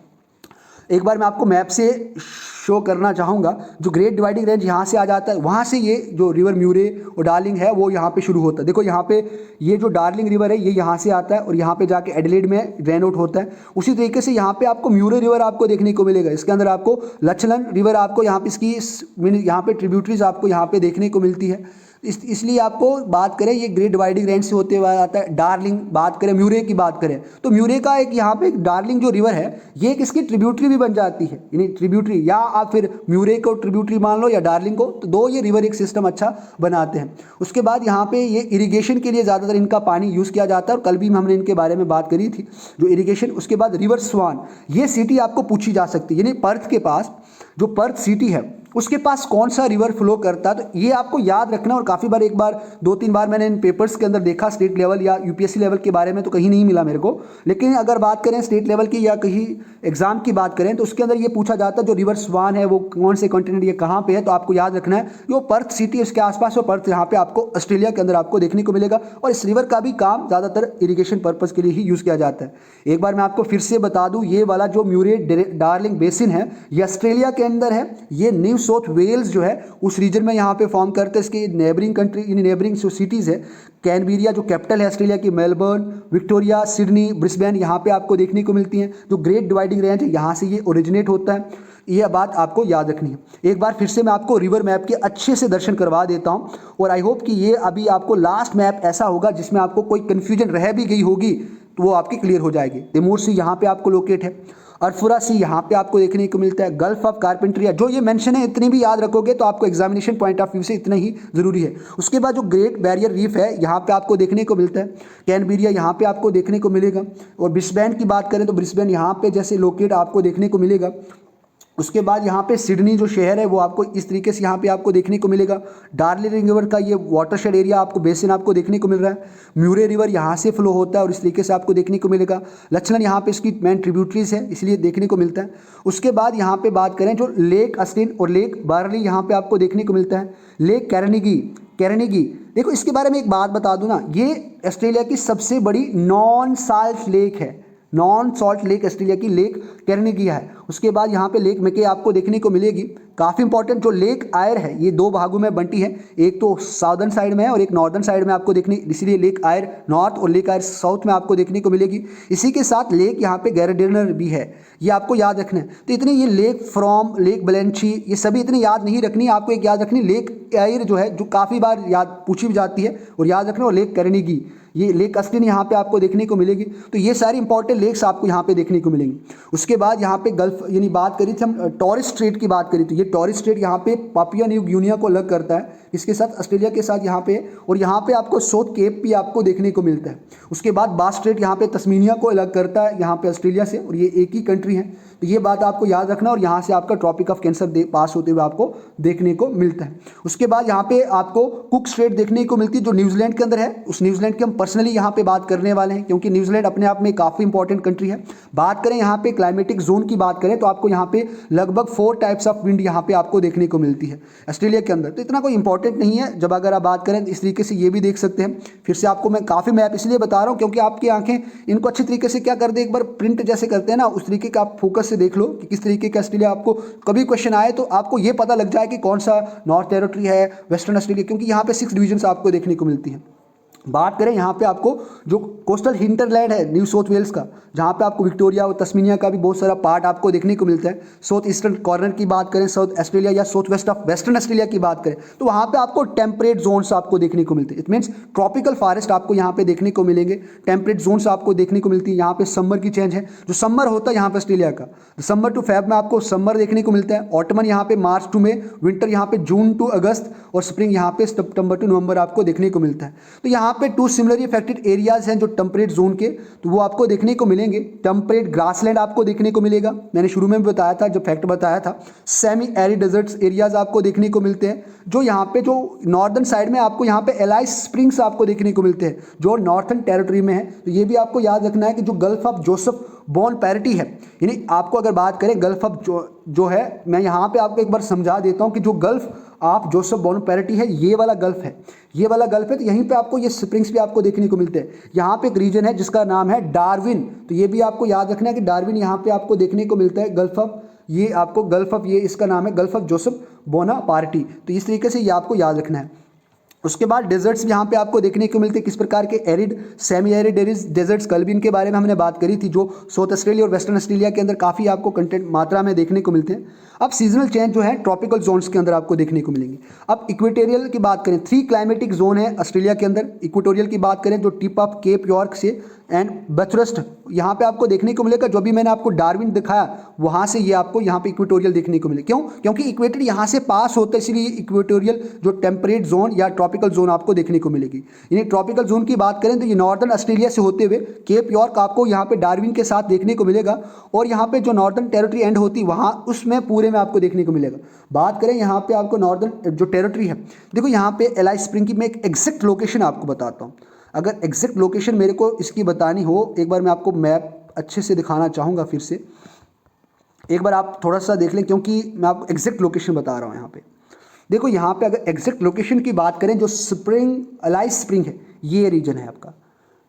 एक बार मैं आपको मैप से शो करना चाहूँगा। जो ग्रेट डिवाइडिंग रेंज यहाँ से आ जाता है, वहाँ से ये जो रिवर म्यूरे और डार्लिंग है वो यहाँ पे शुरू होता है। देखो यहाँ पे ये जो डार्लिंग रिवर है ये यहाँ से आता है और यहाँ पे जाके एडिलेड में ड्रेन आउट होता है। उसी तरीके से यहाँ पे आपको म्यूरे रिवर आपको देखने को मिलेगा। इसके अंदर आपको लचलन रिवर आपको यहाँ पे इसकी यहाँ पे ट्रिब्यूटरीज आपको यहाँ पे देखने को मिलती है। इसलिए आपको बात करें ये ग्रेट डिवाइडिंग रेंज से होते हुए आता है। डार्लिंग बात करें, म्यूरे की बात करें तो म्यूरे का एक यहाँ पे एक डार्लिंग जो रिवर है ये एक इसकी ट्रिब्यूटरी भी बन जाती है। यानी ट्रिब्यूटरी या आप फिर म्यूरे को ट्रिब्यूटरी मान लो या डार्लिंग को, तो दो ये रिवर एक सिस्टम अच्छा बनाते हैं। उसके बाद यहाँ पे ये इरिगेशन के लिए ज़्यादातर इनका पानी यूज़ किया जाता है और कल भी हमने इनके बारे में बात करी थी जो इरिगेशन। उसके बाद रिवर स्वान, ये सिटी आपको पूछी जा सकती है। यानी पर्थ के पास जो पर्थ सिटी है उसके पास कौन सा रिवर फ्लो करता है, तो ये आपको याद रखना। और काफ़ी बार, एक बार 2-3 बार मैंने इन पेपर्स के अंदर देखा स्टेट लेवल या यूपीएससी लेवल के बारे में तो कहीं नहीं मिला मेरे को। लेकिन अगर बात करें स्टेट लेवल की या कहीं एग्जाम की बात करें तो उसके अंदर ये पूछा जाता है जो रिवर स्वान है वो कौन से कॉन्टिनेंट, ये कहाँ पे है। तो आपको याद रखना है जो पर्थ सिटी उसके आसपास, वो पर्थ यहाँ पे आपको ऑस्ट्रेलिया के अंदर आपको देखने को मिलेगा। और इस रिवर का भी काम ज़्यादातर इरीगेशन पर्पज़ के लिए ही यूज़ किया जाता है। एक बार मैं आपको फिर से बता दूँ, ये वाला जो म्यूरे डार्लिंग बेसिन है ये ऑस्ट्रेलिया के अंदर है। ये न्यू साउथ वेल्स जो है उस रीजन में यहाँ पे फॉर्म करते हैं। इसकी नेबरिंग कंट्री, इन नेबरिंग जो सिटीज़ है, कैनबेरिया जो कैपिटल है ऑस्ट्रेलिया की, मेलबर्न, विक्टोरिया, सिडनी, ब्रिस्बेन यहाँ पे आपको देखने को मिलती हैं। जो ग्रेट डिवाइडिंग रेंज है यहाँ से ये ओरिजिनेट होता है। ये बात आपको याद रखनी है। एक बार फिर से मैं आपको रिवर मैप के अच्छे से दर्शन करवा देता हूँ और आई होप कि ये अभी आपको लास्ट मैप ऐसा होगा जिसमें आपको कोई कन्फ्यूजन रह भी गई होगी तो वो आपकी क्लियर हो जाएगी। तिमोर सी यहाँ पे आपको लोकेट है, अरफुरा सी यहाँ पे आपको देखने को मिलता है, गल्फ ऑफ कारपेंट्रिया, जो ये मेंशन है इतनी भी याद रखोगे तो आपको एग्जामिनेशन पॉइंट ऑफ व्यू से इतना ही ज़रूरी है। उसके बाद जो ग्रेट बैरियर रीफ है यहाँ पे आपको देखने को मिलता है, कैनबेरिया यहाँ पे आपको देखने को मिलेगा। और ब्रिस्बेन की बात करें तो ब्रिस्बेन यहाँ पे जैसे लोकेट आपको देखने को मिलेगा। उसके बाद यहाँ पे सिडनी जो शहर है वो आपको इस तरीके से यहाँ पे आपको देखने को मिलेगा। डार्लिंग रिवर का ये वाटरशेड एरिया आपको बेसिन आपको देखने को मिल रहा है। म्यूरे रिवर यहाँ से फ्लो होता है और इस तरीके से आपको देखने को मिलेगा। लचलन यहाँ पे इसकी मेन ट्रिब्यूटरीज है इसलिए देखने को मिलता है। उसके बाद यहाँ पे बात करें जो लेक अस्टिन और लेक बार्ली यहाँ पे आपको देखने को मिलता है। लेक कैरेनिगी, देखो इसके बारे में एक बात बता दूँ ना, ये ऑस्ट्रेलिया की सबसे बड़ी नॉन साल्ट लेक है। नॉन सॉल्ट लेक ऑस्ट्रेलिया की लेक कैरेनिगी है। उसके बाद यहाँ पे लेक मैके आपको देखने को मिलेगी। काफ़ी इंपॉर्टेंट जो लेक आयर है ये दो भागों में बंटी है, एक तो साउदर्न साइड में है और एक नॉर्दर्न साइड में आपको देखने, इसलिए लेक आयर नॉर्थ और लेक आयर साउथ में आपको देखने को मिलेगी। इसी के साथ लेक यहाँ पे गैरडेनर भी है, ये आपको याद रखना है। तो इतने ये लेक फ्रॉम, लेक बलेंची, ये सभी इतनी याद नहीं रखनी, आपको एक याद रखनी लेक आयर जो है, जो काफ़ी बार याद पूछी भी जाती है और याद रखना, और लेक कैरेनिगी, ये लेक अस्टिन यहाँ पे आपको देखने को मिलेगी। तो ये सारी इंपॉर्टेंट लेक्स आपको यहाँ पे देखने को मिलेंगी। उसके बाद यहाँ पे गल्फ, यानी बात करी थी हम टॉरेस स्ट्रेट की बात करी, तो ये टॉरेस स्ट्रेट यहाँ पे पापुआ न्यू गिनिया को अलग करता है, इसके साथ ऑस्ट्रेलिया के साथ यहाँ पे, और यहाँ पे आपको साउथ केप भी आपको देखने को मिलता है। उसके बाद बास स्ट्रेट यहाँ पे तस्मीनिया को अलग करता है यहाँ पे ऑस्ट्रेलिया से, और ये एक ही कंट्री है, तो ये बात आपको याद रखना। और यहाँ से आपका ट्रॉपिक ऑफ कैंसर पास होते हुए आपको देखने को मिलता है। उसके बाद यहाँ पे आपको कुक स्ट्रेट देखने को मिलती है जो न्यूजीलैंड के अंदर है। उस न्यूजीलैंड के हम पर्सनली यहाँ पे बात करने वाले हैं, क्योंकि न्यूजीलैंड अपने आप में काफ़ी इंपॉर्टेंट कंट्री है। बात करें यहाँ पे क्लाइमेटिक जोन की बात करें तो आपको यहाँ पे लगभग 4 टाइप्स ऑफ विंड यहाँ पे आपको देखने को मिलती है ऑस्ट्रेलिया के अंदर। तो इतना कोई इंपॉर्टेंट नहीं है। जब अगर आप बात करें तो इस तरीके से ये भी देख सकते हैं। फिर से आपको मैं काफ़ी मैप इसलिए बता रहा हूँ क्योंकि आपकी आंखें इनको अच्छी तरीके से क्या कर दे, एक बार प्रिंट जैसे करते हैं ना, उस तरीके का आप फोकस से देख लो कि किस तरीके का ऑस्ट्रेलिया, आपको कभी क्वेश्चन आए तो आपको ये पता लग जाए कि कौन सा नॉर्थ टेरिटरी है, वेस्टर्न ऑस्ट्रेलिया, क्योंकि यहाँ पे 6 डिवीजन आपको देखने को मिलती है। बात करें यहाँ पे आपको जो कोस्टल हिंटरलैंड है न्यू साउथ वेल्स का, जहाँ पे आपको विक्टोरिया और तस्मानिया का भी बहुत सारा पार्ट आपको देखने को मिलता है। साउथ ईस्टर्न कॉर्नर की बात करें साउथ ऑस्ट्रेलिया या south west of western Australia की बात करें तो वहाँ पे आपको टेम्परेट जोन्स आपको देखने को मिलते हैं। इट मीन्स ट्रॉपिकल फॉरेस्ट आपको यहाँ पे देखने को मिलेंगे, टेम्परेट जोन्स आपको देखने को मिलती है। यहाँ पे समर की चेंज है, जो समर होता है यहाँ पे ऑस्ट्रेलिया का, दिसंबर टू फेब में आपको समर देखने को मिलता है, ऑटमन यहाँ पे मार्च टू में, विंटर यहाँ पे जून टू अगस्त, और स्प्रिंग यहाँ पे सितंबर टू नवंबर आपको देखने को मिलता है। तो यहाँ पे 2 सिमिलरली अफेक्टेड एरियाज हैं जो टेम्परेट जोन के, तो वो आपको देखने को मिलेंगे। टेम्परेट ग्रासलैंड आपको देखने को मिलेगा, मैंने शुरू में भी बताया था जब फैक्ट बताया था। सेमी एरिड डेजर्ट्स एरियाज आपको देखने को मिलते हैं, जो यहाँ पे जो नॉर्दर्न साइड में आपको यहाँ पे एलाइस स्प्रिंग्स आपको देखने को मिलते हैं जो नॉर्थन टेरिटरी में है। तो ये भी आपको याद रखना है कि जो gulf of Joseph Bon parity है, यानी आपको अगर बात करें गल्फ ऑफ जो है, मैं यहाँ पे आपको एक बार समझा देता हूँ कि जो gulf of Joseph Bon parity है, ये वाला गल्फ है, ये वाला गल्फ है। तो यहीं पे आपको ये स्प्रिंग्स भी आपको देखने को मिलते हैं। यहाँ पे एक रीजन है जिसका नाम है डार्विन, तो ये भी आपको याद रखना है कि डार्विन यहाँ पे आपको देखने को मिलता है। गल्फ ऑफ, ये आपको गल्फ ऑफ, ये इसका नाम है गल्फ ऑफ जोसेफ बोनापार्टी। तो इस तरीके से ये आपको याद रखना है। उसके बाद डेजर्ट्स यहाँ पे आपको देखने को मिलते हैं, किस प्रकार के एरिड, सेमी एरिड डेजर्ट्स, कल भी इनके बारे में हमने बात करी थी, जो साउथ ऑस्ट्रेलिया और वेस्टर्न ऑस्ट्रेलिया के अंदर काफ़ी आपको कंटेंट मात्रा में देखने को मिलते हैं। अब सीजनल चेंज जो है ट्रॉपिकल जोन्स के अंदर आपको देखने को मिलेंगे। अब इक्वेटोरियल की बात करें, 3 क्लाइमेटिक जोन है ऑस्ट्रेलिया के अंदर। इक्वेटोरियल की बात करें जो टिप ऑफ केप यॉर्क से एंड बथरस्ट यहाँ पे आपको देखने को मिलेगा, जो भी मैंने आपको डार्विन दिखाया वहाँ से ये आपको यहाँ पे इक्वेटोरियल देखने को मिले। क्यों? क्योंकि इक्वेटर यहाँ से पास होता है, इसलिए इक्वेटोरियल जो टेम्परेट जोन या ट्रॉपिकल जोन आपको देखने को मिलेगी। यानी ट्रॉपिकल जोन की बात करें तो ये नॉर्दर्न ऑस्ट्रेलिया से होते हुए केप यॉर्क आपको यहाँ पे डार्विन के साथ देखने को मिलेगा, और यहाँ पे जो नॉर्दर्न टेरिटरी एंड होती है वहाँ उसमें पूरे में आपको देखने को मिलेगा। बात करें यहाँ पे आपको नॉर्दर्न जो टेरिटरी है, देखो यहाँ पे एलाइस स्प्रिंग की मैं एक एग्जैक्ट लोकेशन आपको बताता हूँ। अगर एग्जैक्ट लोकेशन मेरे को इसकी बतानी हो, एक बार मैं आपको मैप अच्छे से दिखाना चाहूँगा। फिर से एक बार आप थोड़ा सा देख लें, क्योंकि मैं आपको एग्जैक्ट लोकेशन बता रहा हूँ। यहाँ पे देखो, यहाँ पे अगर एग्जैक्ट लोकेशन की बात करें, जो स्प्रिंग एलाइस स्प्रिंग है, ये रीजन है आपका,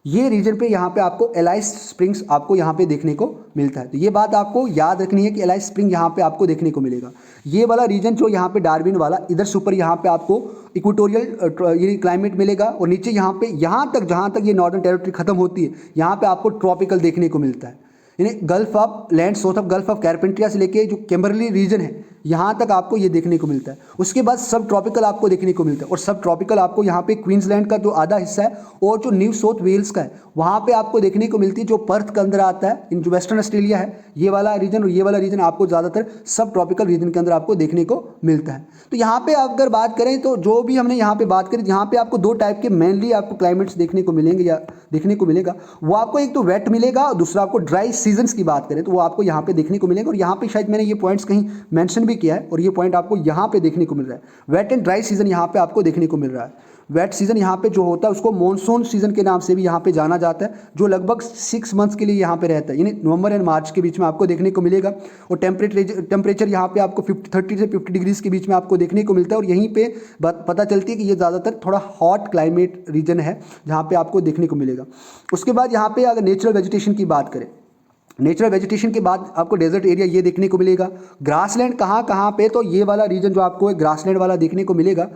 ये रीजन पे यहाँ पे आपको एलाइस स्प्रिंग्स आपको यहाँ पे देखने को मिलता है। तो ये बात आपको याद रखनी है कि एलाइस स्प्रिंग यहाँ पे आपको देखने को मिलेगा। ये वाला रीजन जो यहाँ पे डार्विन वाला, इधर से ऊपर यहाँ पे आपको इक्वेटोरियल ये क्लाइमेट मिलेगा, और नीचे यहाँ पे यहाँ तक जहाँ तक ये नॉर्दर्न टेरिटरी खत्म होती है, यहाँ पे आपको ट्रॉपिकल देखने को मिलता है। यानी gulf of land south of gulf of Carpentaria से लेके जो कैम्बरली रीजन है, यहाँ तक आपको ये देखने को मिलता है। उसके बाद सब ट्रॉपिकल आपको देखने को मिलता है, और सब ट्रॉपिकल आपको यहाँ पे क्वींसलैंड का जो आधा हिस्सा है और जो न्यू साउथ वेल्स का है वहाँ पे आपको देखने को मिलती है, जो पर्थ के अंदर आता है। इन जो वेस्टर्न ऑस्ट्रेलिया है, ये वाला रीजन और ये वाला रीजन आपको ज़्यादातर सब ट्रॉपिकल रीजन के अंदर आपको देखने को मिलता है। तो यहाँ पे अगर बात करें तो जो भी हमने यहाँ पे बात करी, यहाँ पे आपको 2 टाइप के मेनली आपको क्लाइमेट्स देखने को मिलेंगे या देखने को मिलेगा। वो आपको एक तो वेट मिलेगा, और दूसरा आपको ड्राई सीजन्स की बात करें तो वो आपको यहाँ पे देखने को मिलेगा। और यहाँ पे शायद मैंने ये पॉइंट्स कहीं मेंशन भी किया है, और ये पॉइंट आपको यहाँ पे देखने को मिल रहा है। वेट एंड ड्राई सीजन यहाँ पे आपको देखने को मिल रहा है। वेट सीजन यहाँ पे जो होता है उसको मॉनसून सीजन के नाम से भी यहाँ पे जाना जाता है, जो लगभग 6 मंथ्स के लिए यहाँ पे रहता है, यानी नवंबर एंड मार्च के बीच में आपको देखने को मिलेगा। और टेम्परेचर यहाँ पे आपको 30 से 50 डिग्रीज के बीच में आपको देखने को मिलता है। और यहीं पे पता चलती है कि ये ज़्यादातर थोड़ा हॉट क्लाइमेट रीजन है जहाँ पे आपको देखने को मिलेगा। उसके बाद यहाँ पे अगर नेचुरल वेजिटेशन की बात करें, नेचुरल वेजिटेशन के बाद आपको डेजर्ट एरिया ये देखने को मिलेगा। ग्रासलैंड कहाँ कहाँ पे, तो ये वाला रीजन जो आपको ग्रासलैंड वाला देखने को मिलेगा।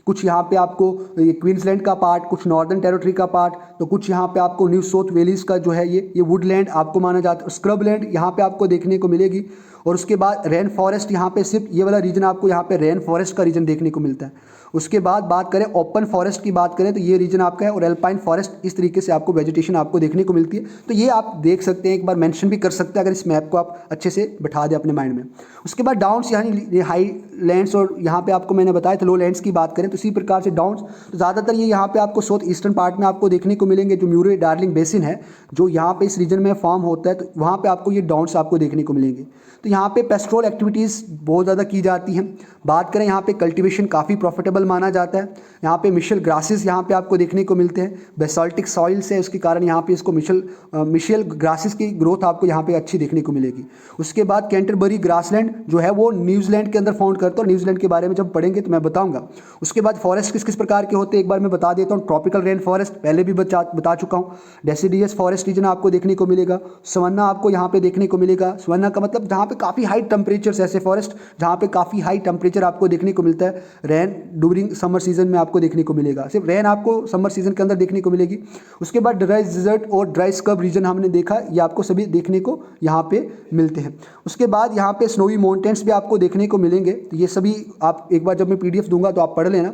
कुछ यहाँ पे आपको क्वींसलैंड का पार्ट, कुछ नॉर्दर्न टेरिटरी का पार्ट, तो कुछ यहाँ पे आपको न्यू साउथ वेलीज का जो है ये वुडलैंड आपको माना जाता है। स्क्रब लैंड यहाँ पे आपको देखने को मिलेगी। और उसके बाद रेन फॉरेस्ट, यहाँ पे सिर्फ ये वाला रीजन आपको यहाँ पे रेन फॉरेस्ट का रीजन देखने को मिलता है। उसके बाद बात करें ओपन फॉरेस्ट की बात करें तो ये रीजन आपका है, और एल्पाइन फॉरेस्ट, इस तरीके से आपको वेजिटेशन आपको देखने को मिलती है। तो ये आप देख सकते हैं, एक बार मेंशन भी कर सकते हैं अगर इस मैप को आप अच्छे से बैठा दें अपने माइंड में। उसके बाद डाउन्स, यानी हाई लैंड्स, और यहाँ पे आपको मैंने बताया था लो लैंड्स की बात करें तो इसी प्रकार से डाउन्स, तो ज़्यादातर ये यहाँ पे आपको साउथ ईस्टर्न पार्ट में आपको देखने को मिलेंगे। जो म्यूरे डार्लिंग बेसिन है जो यहाँ पे इस रीजन में फॉर्म होता है, तो वहाँ पे आपको ये डाउन्स आपको देखने को मिलेंगे। तो यहाँ पे पेस्ट्रोल एक्टिविटीज़ बहुत ज़्यादा की जाती हैं। बात करें यहाँ पे कल्टीवेशन काफ़ी प्रॉफिटेबल जल माना जाता है। यहाँ पे मिशेल ग्रासेस यहाँ पे आपको देखने को मिलते हैं। बेसाल्टिक सॉइल्स है, उसके कारण यहाँ पे इसको मिशेल ग्रासेस की ग्रोथ आपको यहाँ पे अच्छी देखने को मिलेगी। उसके बाद कैंटरबरी ग्रासलैंड जो है वो न्यूजीलैंड के अंदर फाउंड करता है, और न्यूजीलैंड के बारे में जब पढ़ेंगे तो मैं बताऊंगा। उसके बाद फॉरेस्ट किस किस प्रकार के होते हैं एक बार मैं बता देता हूँ। ट्रॉपिकल रेन फॉरेस्ट पहले भी बता चुका हूँ। डेसिडियस फॉरेस्ट रीजन आपको देखने को मिलेगा। सवन्ना आपको यहाँ पे देखने को मिलेगा। सवन्ना का मतलब जहाँ पे काफ़ी हाई टेम्परेचर्स, ऐसे फॉरेस्ट जहाँ पे काफ़ी हाई टेम्परेचर आपको देखने को मिलता है। रेन ड्यूरिंग समर सीजन में आपको देखने को मिलेगा, सिर्फ रेन आपको समर सीजन के अंदर देखने को मिलेगी। उसके बाद ड्राई डिजर्ट और ड्राई स्कर्ब रीजन हमने देखा, ये आपको सभी देखने को यहाँ पे मिलते हैं। उसके बाद यहाँ पे स्नोवी माउंटेन्स भी आपको देखने को मिलेंगे। तो ये सभी आप एक बार जब मैं PDF दूंगा तो आप पढ़ लेना।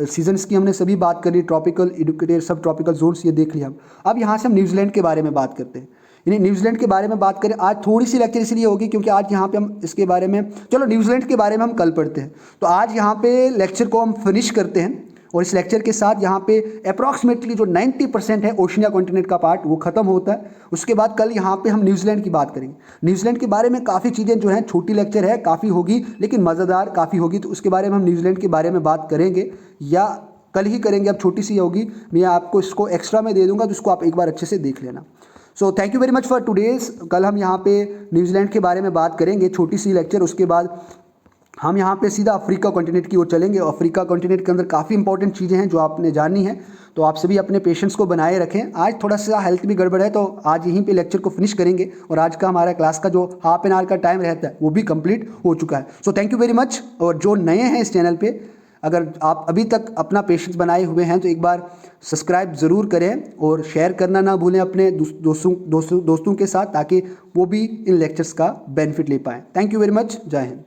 सीजन्स की हमने सभी बात करी, ट्रॉपिकल, इक्वेटर, सब ट्रॉपिकल जोन्स ये देख लिया। अब यहाँ से हम न्यूजीलैंड के बारे में बात करते हैं। यानी न्यूजीलैंड के बारे में बात करें, आज थोड़ी सी लेक्चर इसलिए होगी क्योंकि आज यहाँ पे हम इसके बारे में, चलो न्यूजीलैंड के बारे में हम कल पढ़ते हैं, तो आज यहाँ पे लेक्चर को हम फिनिश करते हैं। और इस लेक्चर के साथ यहाँ पे अप्रॉक्सीमेटली जो 90% है ओशिनिया कॉन्टिनेंट का पार्ट वो खत्म होता है। उसके बाद कल यहाँ पे हम न्यूजीलैंड की बात करेंगे। न्यूजीलैंड के बारे में काफ़ी चीज़ें जो हैं, छोटी लेक्चर है, काफ़ी होगी लेकिन मज़ेदार काफ़ी होगी, तो उसके बारे में हम न्यूजीलैंड के बारे में बात करेंगे या कल ही करेंगे। अब छोटी सी होगी, मैं आपको इसको एक्स्ट्रा में दे दूंगा, तो इसको आप एक बार अच्छे से देख लेना। So thank you very much for today's. कल हम यहाँ पे न्यूजीलैंड के बारे में बात करेंगे, छोटी सी लेक्चर। उसके बाद हम यहाँ पे सीधा अफ्रीका कॉन्टिनेंट की ओर चलेंगे। अफ्रीका कॉन्टिनेंट के अंदर काफ़ी इंपॉर्टेंट चीज़ें हैं जो आपने जाननी है, तो आप सभी अपने पेशेंस को बनाए रखें। आज थोड़ा सा हेल्थ भी गड़बड़ है, तो आज यहीं पे लेक्चर को फिनिश करेंगे, और आज का हमारा क्लास का जो हाफ एन आवर का टाइम रहता है वो भी कंप्लीट हो चुका है। So thank you very much. और जो नए हैं इस चैनल पे, अगर आप अभी तक अपना पेशेंस बनाए हुए हैं तो एक बार सब्सक्राइब ज़रूर करें और शेयर करना ना भूलें अपने दोस्तों के साथ, ताकि वो भी इन लेक्चर्स का बेनिफिट ले पाएँ। Thank you very much. जय हिंद।